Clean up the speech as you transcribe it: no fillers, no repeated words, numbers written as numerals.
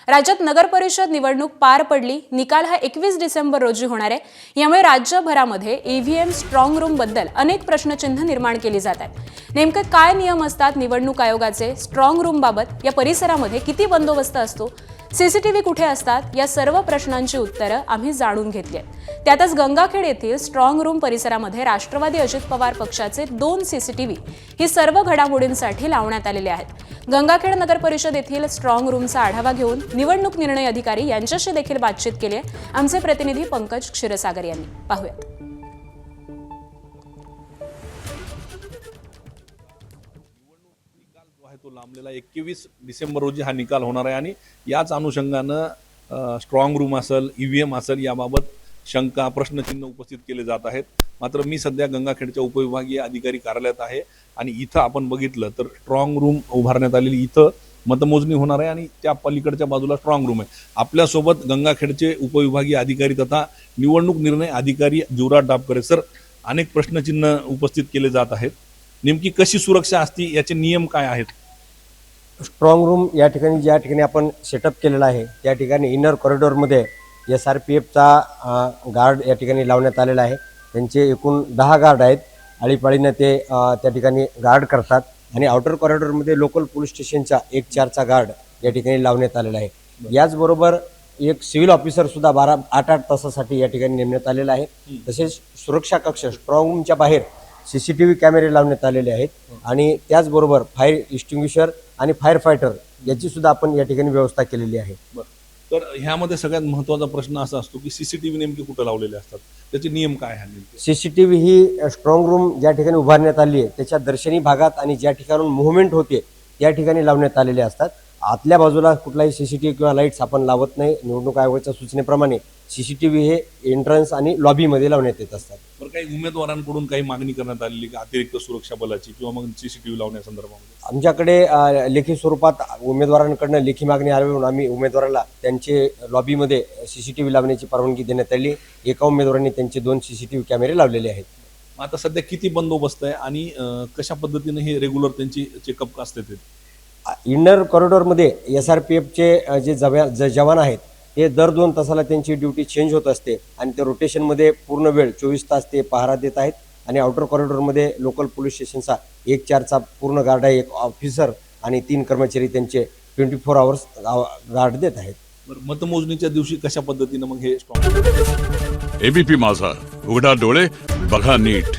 राज्यात नगर परिषद निवडणूक पार पडली। निकाल हा 21 डिसेंबर रोजी होणार आहे। यामुळे राज्यभरामध्ये ईव्हीएम स्ट्रॉंग रूम बद्दल अनेक प्रश्नचिन्ह निर्माण केली जात आहेत। नेमके काय नियम असतात निवडणूक आयोगाचे स्ट्रॉंग रूम बाबत, या परिसरामध्ये किती बंदोबस्त असतो, सीसीटीव्ही कुठे असतात, या सर्व प्रश्नांची उत्तरं आम्ही जाणून घेतली आहेत। त्यातच गंगाखेड येथील स्ट्रॉंग रूम परिसरामध्ये राष्ट्रवादी अजित पवार पक्षाचे 2 सीसीटीव्ही ही सर्व घडामोडींसाठी लावण्यात आलेले आहेत। गंगाखेड नगर परिषद येथील स्ट्रॉंग रूमचा आढावा घेऊन निवडणूक निर्णय अधिकारी यांच्याशी देखील बातचीत केली आहे। आमचे प्रतिनिधी पंकज क्षीरसागर यांनी पाहूयात। तो लांबलेला 21 डिसेंबर रोजी हा निकाल होणार आहे आणि याच अनुषंगानं स्ट्रॉंग रूम असेल, ईव्हीएम असेल, याबाबत शंका प्रश्नचिन्ह उपस्थित केले जात आहेत। मात्र मी सध्या गंगाखेडच्या उपविभागीय अधिकारी कार्यालयात आहे आणि इथं आपण बघितलं तर स्ट्रॉंग रूम उभारण्यात आलेली, इथं मतमोजणी होणार आहे आणि त्या पलीकडच्या बाजूला स्ट्रॉंग रूम आहे। आपल्यासोबत गंगाखेडचे उपविभागीय अधिकारी तथा निवडणूक निर्णय अधिकारी युवराज डाबकरे सर, अनेक प्रश्नचिन्ह उपस्थित केले जात आहेत। नेमकी कशी सुरक्षा असते, याचे नियम काय आहेत? स्ट्रॉंग रूम या ठिकाणी ज्या ठिकाणी आपण सेटअप केलेला आहे त्या ठिकाणी इनर कॉरिडॉरमध्ये SRPFचा गार्ड या ठिकाणी लावण्यात आलेला आहे। त्यांचे एकूण 10 गार्ड आहेत। आळीपाळीनं ते त्या ठिकाणी गार्ड करतात आणि आउटर कॉरिडॉरमध्ये लोकल पोलीस स्टेशनचा 1-4चा गार्ड या ठिकाणी लावण्यात आलेला आहे। याचबरोबर एक सिव्हिल ऑफिसर सुद्धा 8 तासासाठी या ठिकाणी नेमण्यात आलेला आहे। तसेच सुरक्षा कक्ष स्ट्रॉंग रूमच्या बाहेर CCTV कॅमेरे लावण्यात आलेले आहेत आणि त्याचबरोबर फायर एक्सटिंग्विशर आणि फायर फायटर याची सुद्धा आपण या ठिकाणी व्यवस्था केलेली आहे। तर ह्यामध्ये सगळ्यात महत्त्वाचा प्रश्न असा असतो की CCTV नेमके कुठे लावलेले असतात, त्याचे नियम काय आहेत? CCTV ही स्ट्रॉंग रूम ज्या ठिकाणी उभारण्यात आली आहे त्याच्या दर्शनी भागात आणि ज्या ठिकाणून मुव्हमेंट होते त्या ठिकाणी लावण्यात आलेले असतात। आतल्या बाजूला कुठलाही CCTV किंवा लाईट्स आपण लावत नाही। निवडणूक आयोगाच्या सूचनेप्रमाणे CCTV हे एंट्रन्स आणि लॉबीमध्ये लावण्यात येत असतात। तर काही उमेदवारांकडून काही मागणी करण्यात आलेली का अतिरिक्त सुरक्षा बलाची किंवा मग CCTV लावण्यासंदर्भामध्ये? आमच्याकडे लेखी स्वरूपात उमेदवारांकडून लेखी मागणी आल्यावरून आम्ही उमेदवाराला त्यांचे लॉबीमध्ये CCTV लावण्याची परवानगी देण्यात आली। एका उमेदवारांनी त्यांचे 2 CCTV कॅमेरे लावलेले आहेत। आता सध्या किती बंदोबस्त आहे आणि कशा पद्धतीने हे रेग्युलर त्यांची चेकअप असते? ते इनर कॉरिडॉरमध्ये SRPFचे जे जवान आहेत ते दर 2 तासाला त्यांची ड्युटी चेंज होत असते आणि ते रोटेशनमध्ये पूर्ण वेळ 24 तास ते पहारा देत आहेत। आणि आउटर कॉरिडॉरमध्ये लोकल पोलीस स्टेशनचा 1-4चा पूर्ण गार्ड आहे, 1 ऑफिसर आणि 3 कर्मचारी त्यांचे 24 आवर्स गार्ड देत आहेत। मतमोजणीच्या दिवशी कशा पद्धतीने मग हे स्ट्रॉंग? ABP माझा, उघडा डोळे बघा नीट।